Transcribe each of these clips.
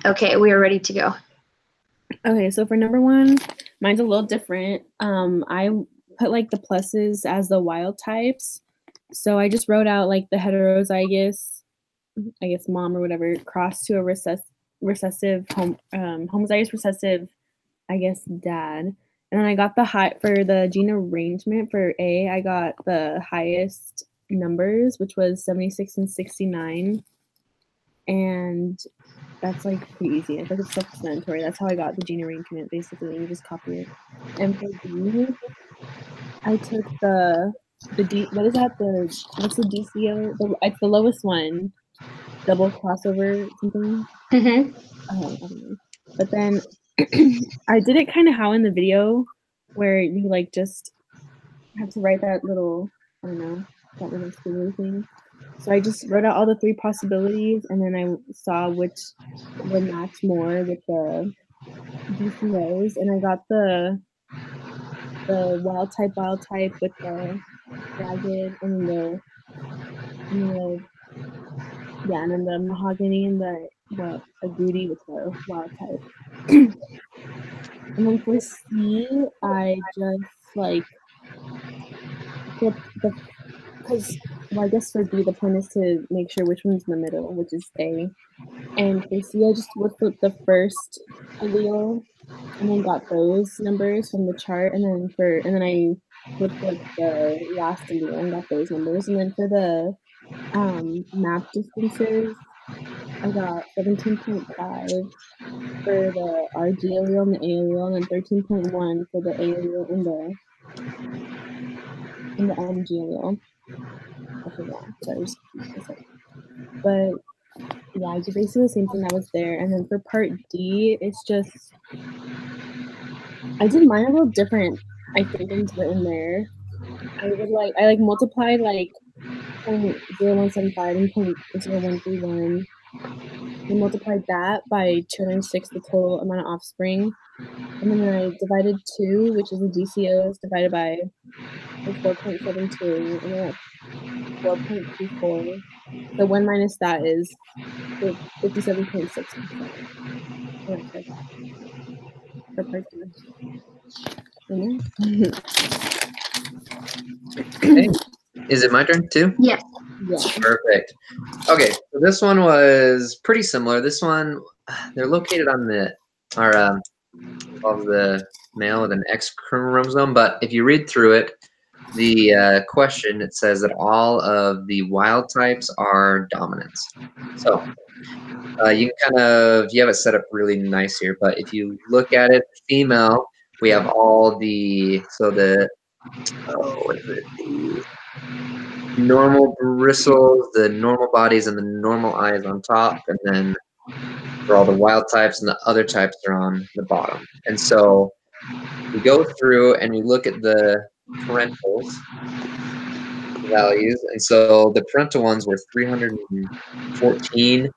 Okay, we are ready to go. Okay, so for number one, mine's a little different. I put like the pluses as the wild types. So I just wrote out like the heterozygous, I guess mom or whatever, crossed to a homozygous recessive, I guess dad. And then I got the high for the gene arrangement for A, I got the highest numbers, which was 76 and 69. And that's like pretty easy. I think it's self-explanatory. That's how I got the gene arrangement. Basically, you just copy it. And for B, I took the D. What is that? What's the DCO? It's the lowest one. Double crossover something. Mm-hmm. I don't know. But then I did it kind of how in the video, where you like just have to write that little, I don't know, that little squiggly thing. So I just wrote out all the 3 possibilities, and then I saw which would match more with the DCOs, and I got the wild type with the ragged, and then the mahogany and the agouti with the wild type. And then for C, I just like flipped because I guess for B the point is to make sure which one's in the middle, which is A. And for C, I just would flip the first allele and then got those numbers from the chart, and then I would flip the last allele and got those numbers. And then for the map distances, I got 17.5 for the RG allele and the A allele, and then 13.1 for the A allele and the MG allele. I forgot, so I just but yeah, it's basically the same thing that was there. And then for part D, it's just I did mine a little different. I think things were in there. I multiplied like 0.0175 and 0.0131. I multiplied that by 206, the total amount of offspring. And then I divided 2, which is the DCOs, divided by 4.72, and then 4.24. So 1 minus that is 57.6%. For part D. Okay. Is it my turn too? Yes. Yeah. Perfect. Okay, so this one was pretty similar. This one, they're located on the of the male with an X chromosome, but if you read through it, the question, it says that all of the wild types are dominants. So you can you have it set up really nice here, but if you look at it, female, we have all the, what is it? The normal bristles, the normal bodies, and the normal eyes on top, and then for all the wild types and the other types are on the bottom. And so we go through and we look at the parentals values, and so the parental ones were 314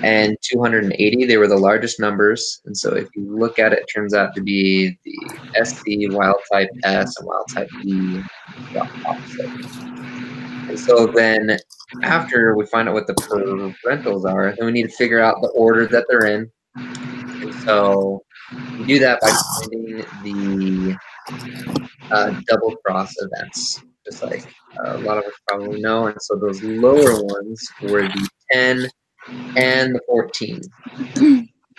and 280. They were the largest numbers, and so if you look at it, it turns out to be the SC, wild type S, and wild type B, the opposite. And so then after we find out what the parentals are, then we need to figure out the order that they're in. And so we do that by finding the double cross events, just like a lot of us probably know. And so those lower ones were the 10 and the 14.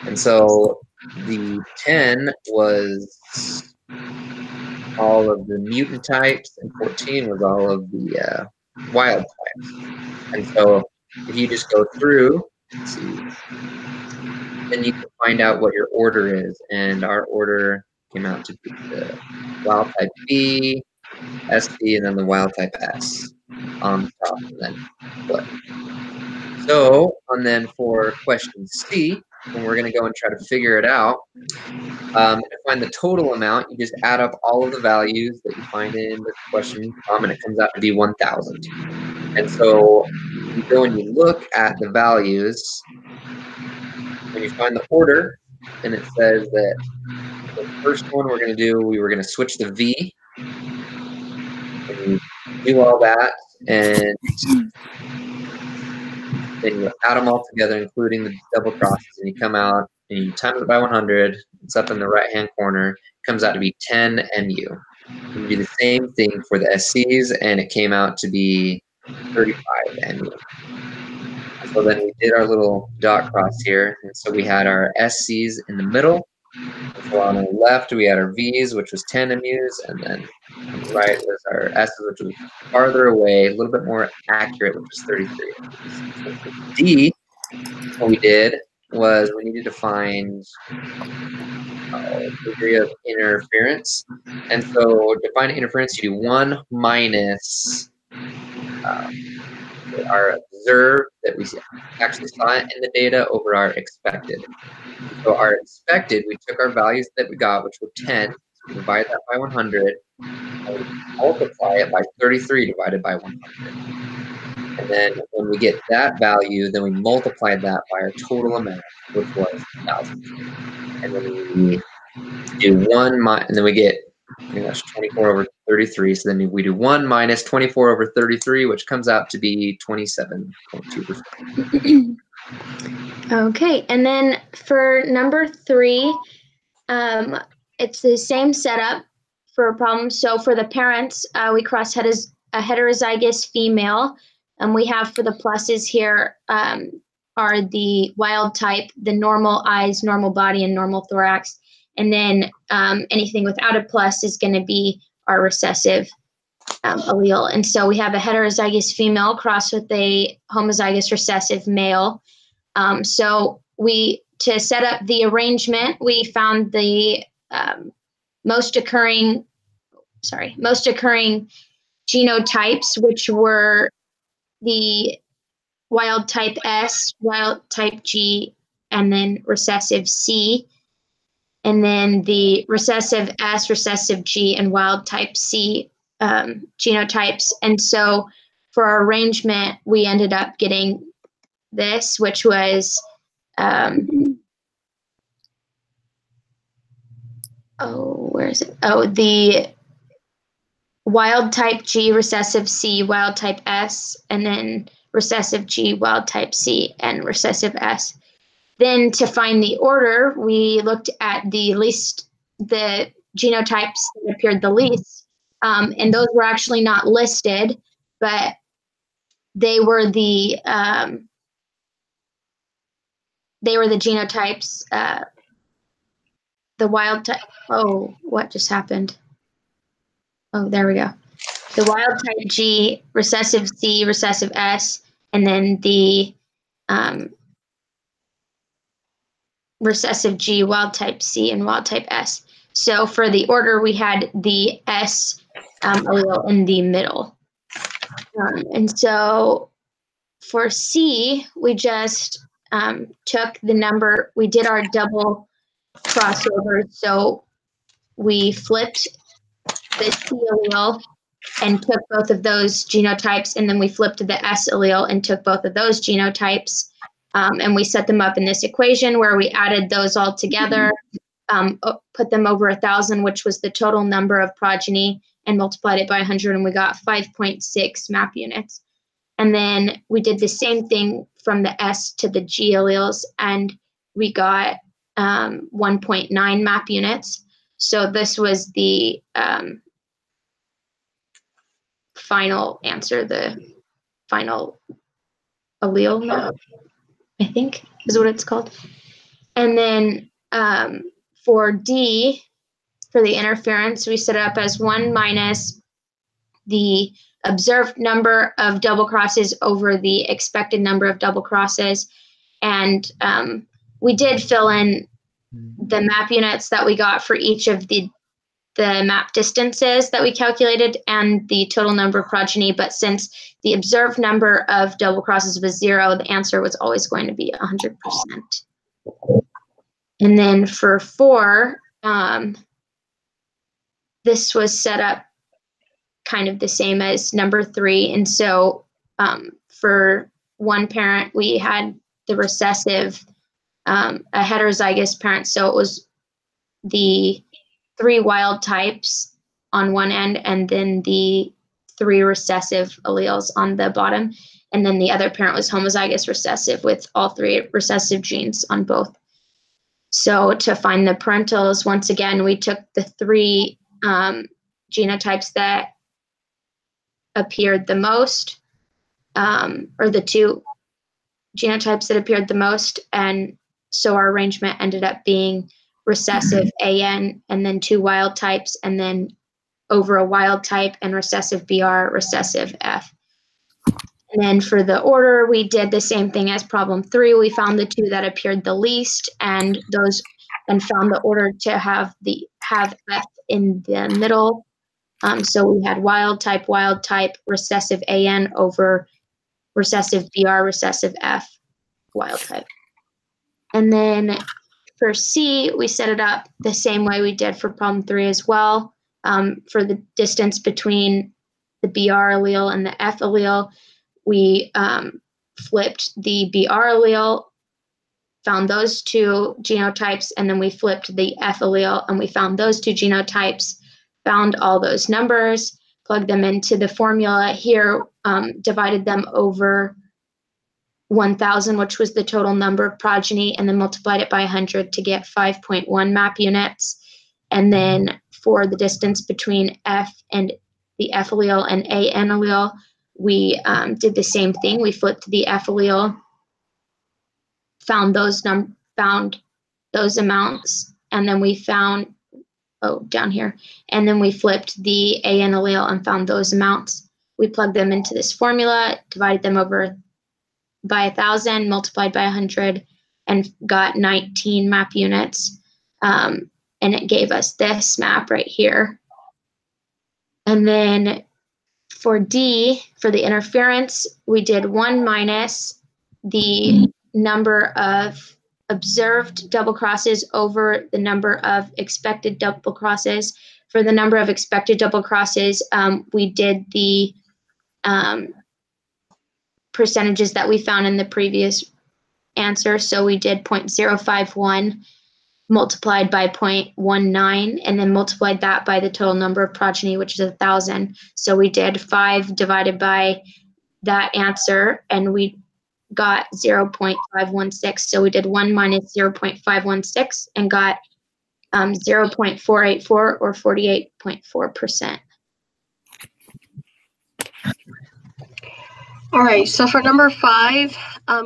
And so the 10 was all of the mutant types, and 14 was all of the wild types. And so if you just go through, let's see, then you can find out what your order is. And our order came out to be the wild type B, SD, and then the wild type S on the top, and then flip. So, and then for question C, when we're going to go and try to figure it out, to find the total amount, you just add up all of the values that you find in the question, and it comes out to be 1,000. And so you go and you look at the values, and you find the order, and it says that the first one we're going to do, we were going to switch the V, and you do all that, and then you add them all together, including the double crosses, and you come out and you times it by 100. It's up in the right-hand corner. It comes out to be 10 MU. You do the same thing for the SCs, and it came out to be 35 MU. So then we did our little dot cross here, and so we had our SCs in the middle. So on the left, we had our V's, which was 10 MUs, and then on the right was our S's, which was farther away, a little bit more accurate, which was 33. So for D, what we did was we needed to find degree of interference. And so to find interference, you do 1 minus our observed that we actually saw in the data over our expected. So our expected, we took our values that we got, which were 10, so we divide that by 100, and we multiply it by 33 divided by 100. And then when we get that value, then we multiply that by our total amount, which was 1,000. And then we do 1 and then we get pretty much 24 over 33. So then we do 1 minus 24 over 33, which comes out to be 27.2%. Okay, and then for number 3, it's the same setup for a problem. So for the parents, we cross a heterozygous female, and we have for the pluses here are the wild type, the normal eyes, normal body, and normal thorax. And then anything without a plus is going to be our recessive allele. And so we have a heterozygous female crossed with a homozygous recessive male. So to set up the arrangement, we found the most occurring genotypes, which were the wild type S, wild type G, and then recessive C. And then the recessive S, recessive G, and wild type C genotypes. And so for our arrangement, we ended up getting this, which was the wild type G, recessive C, wild type S, and then recessive G, wild type C, and recessive S. Then to find the order, we looked at the genotypes that appeared the least, and those were actually not listed, but they were the genotypes. The wild type. Oh, what just happened? Oh, there we go. The wild type G, recessive C, recessive S, and then the recessive G, wild type C, and wild type S. So for the order, we had the S allele in the middle. And so for C, we just took the number, we did our double crossover. So we flipped the C allele and took both of those genotypes, and then we flipped the S allele and took both of those genotypes. And we set them up in this equation where we added those all together, put them over 1,000, which was the total number of progeny, and multiplied it by 100, and we got 5.6 map units. And then we did the same thing from the S to the G alleles, and we got 1.9 map units. So this was the final answer, the final allele map, I think is what it's called. And then for D, for the interference, we set it up as 1 minus the observed number of double crosses over the expected number of double crosses. And we did fill in the map units that we got for each of the map distances that we calculated and the total number of progeny. But since the observed number of double crosses was 0, the answer was always going to be 100%. And then for 4, this was set up kind of the same as number 3. And so for one parent, we had the recessive, a heterozygous parent. So it was the 3 wild types on one end and then the 3 recessive alleles on the bottom. and then the other parent was homozygous recessive with all 3 recessive genes on both. So to find the parentals, once again, we took the 3 genotypes that appeared the most, or the 2 genotypes that appeared the most, and so our arrangement ended up being recessive AN, and then 2 wild types, and then over a wild type, and recessive BR, recessive F. And then for the order, we did the same thing as problem 3. We found the 2 that appeared the least, and found the order to have F in the middle. So we had wild type, recessive AN over recessive BR, recessive F, wild type. And then for C, we set it up the same way we did for problem 3 as well. For the distance between the BR allele and the F allele, we flipped the BR allele, found those 2 genotypes, and then we flipped the F allele and we found those 2 genotypes, found all those numbers, plugged them into the formula here, divided them over 1,000, which was the total number of progeny, and then multiplied it by 100 to get 5.1 map units. And then for the distance between F and the F allele and AN allele, we did the same thing. We flipped the F allele, found those amounts, and then we found, down here, and then we flipped the AN allele and found those amounts. We plugged them into this formula, divided them over by 1,000, multiplied by 100, and got 19 map units. And it gave us this map right here. And then for D, for the interference, we did 1 minus the number of observed double crosses over the number of expected double crosses. For the number of expected double crosses, we did the percentages that we found in the previous answer. So we did 0.051 multiplied by 0.19, and then multiplied that by the total number of progeny, which is 1,000. So we did 5 divided by that answer, and we got 0.516. So we did 1 minus 0.516 and got 0.484 or 48.4%. All right, so for number 5,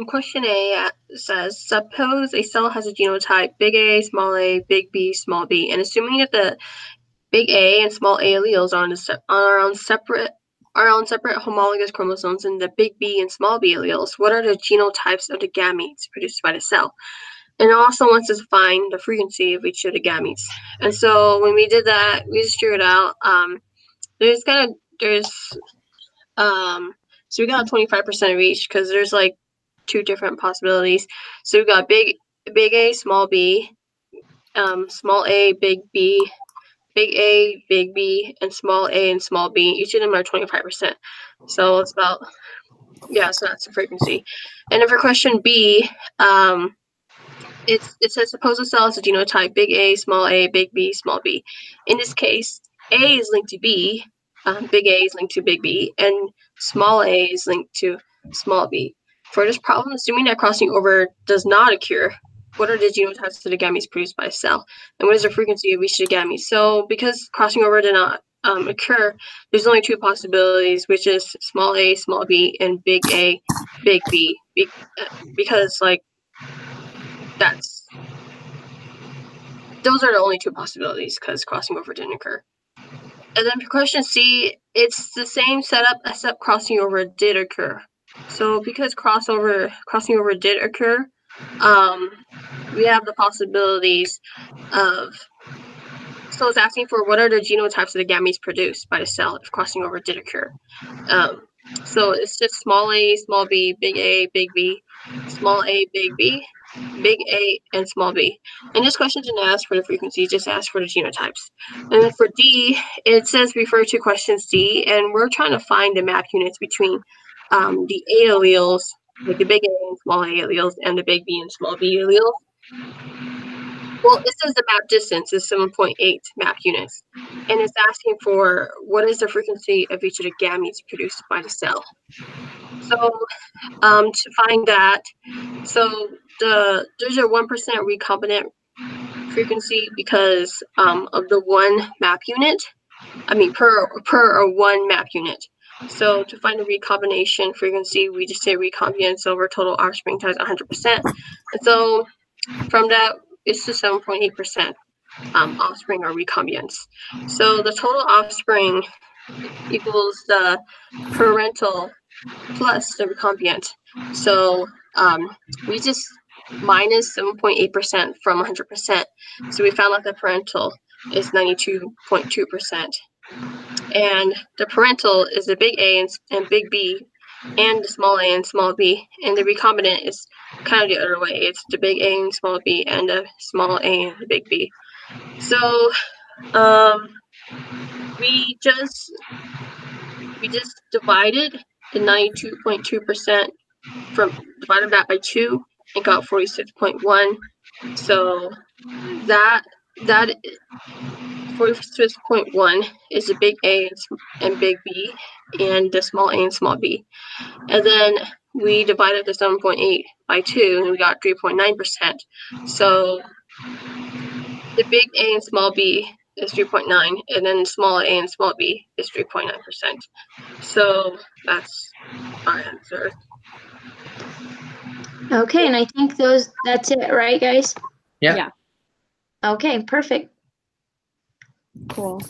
question A says, suppose a cell has a genotype big A, big B, small b, and assuming that the big A and small a alleles are on separate homologous chromosomes and the big B and small b alleles, what are the genotypes of the gametes produced by the cell? And it also wants us to find the frequency of each of the gametes. And so when we did that, we just drew it out. So we got 25% of each because there's like 2 different possibilities. So we got big A, small b, small a, big B, big A, big B, and small a and small b. Each of them are 25%. So it's about, so that's the frequency. And then for question B, it says suppose a cell has a genotype big A, big B, small b. In this case, A is linked to B, big A is linked to big B, and small a is linked to small b. For this problem, assuming that crossing over does not occur, what are the genotypes of the gametes produced by a cell? And what is the frequency of each of the gametes? So because crossing over did not occur, there's only 2 possibilities, which is small a, small b, and big A, big B. Because those are the only 2 possibilities because crossing over didn't occur. And then for question C, it's the same setup except crossing over did occur. So because crossing over did occur, we have the possibilities of, so it's asking for what are the genotypes of the gametes produced by the cell if crossing over did occur. So it's just small a, small b, big A, big B, small a, big B, big A, and small b. And this question didn't ask for the frequency, just asked for the genotypes. And then for D, it says refer to question C, and we're trying to find the map units between the A alleles, like the big A and small a alleles, and the big B and small b alleles. Well, it says the map distance is 7.8 map units, and it's asking for what is the frequency of each of the gametes produced by the cell. So to find that, so there's a 1% recombinant frequency because of the one map unit. I mean per or one map unit. So to find the recombination frequency, we just say recombinance over total offspring times 100%. And so from that, it's to 7.8% offspring or recombinance. So the total offspring equals the parental plus the recombinant. So we just minus 7.8% from 100%. So we found out the parental is 92.2%. And the parental is the big A and big B and the small a and small b. And the recombinant is kind of the other way. It's the big A and small b and the small a and the big B. So we just divided the 92.2% divided that by 2 and got 46.1. So that 46.1 is the big A and big B and the small a and small b. And then we divided the 7.8 by 2 and we got 3.9%. So the big A and small b is 3.9 and then small a and small b is 3.9%. So that's our answer. Okay, and I think that's it, right, guys? Yeah. Yeah. Okay, perfect. Cool.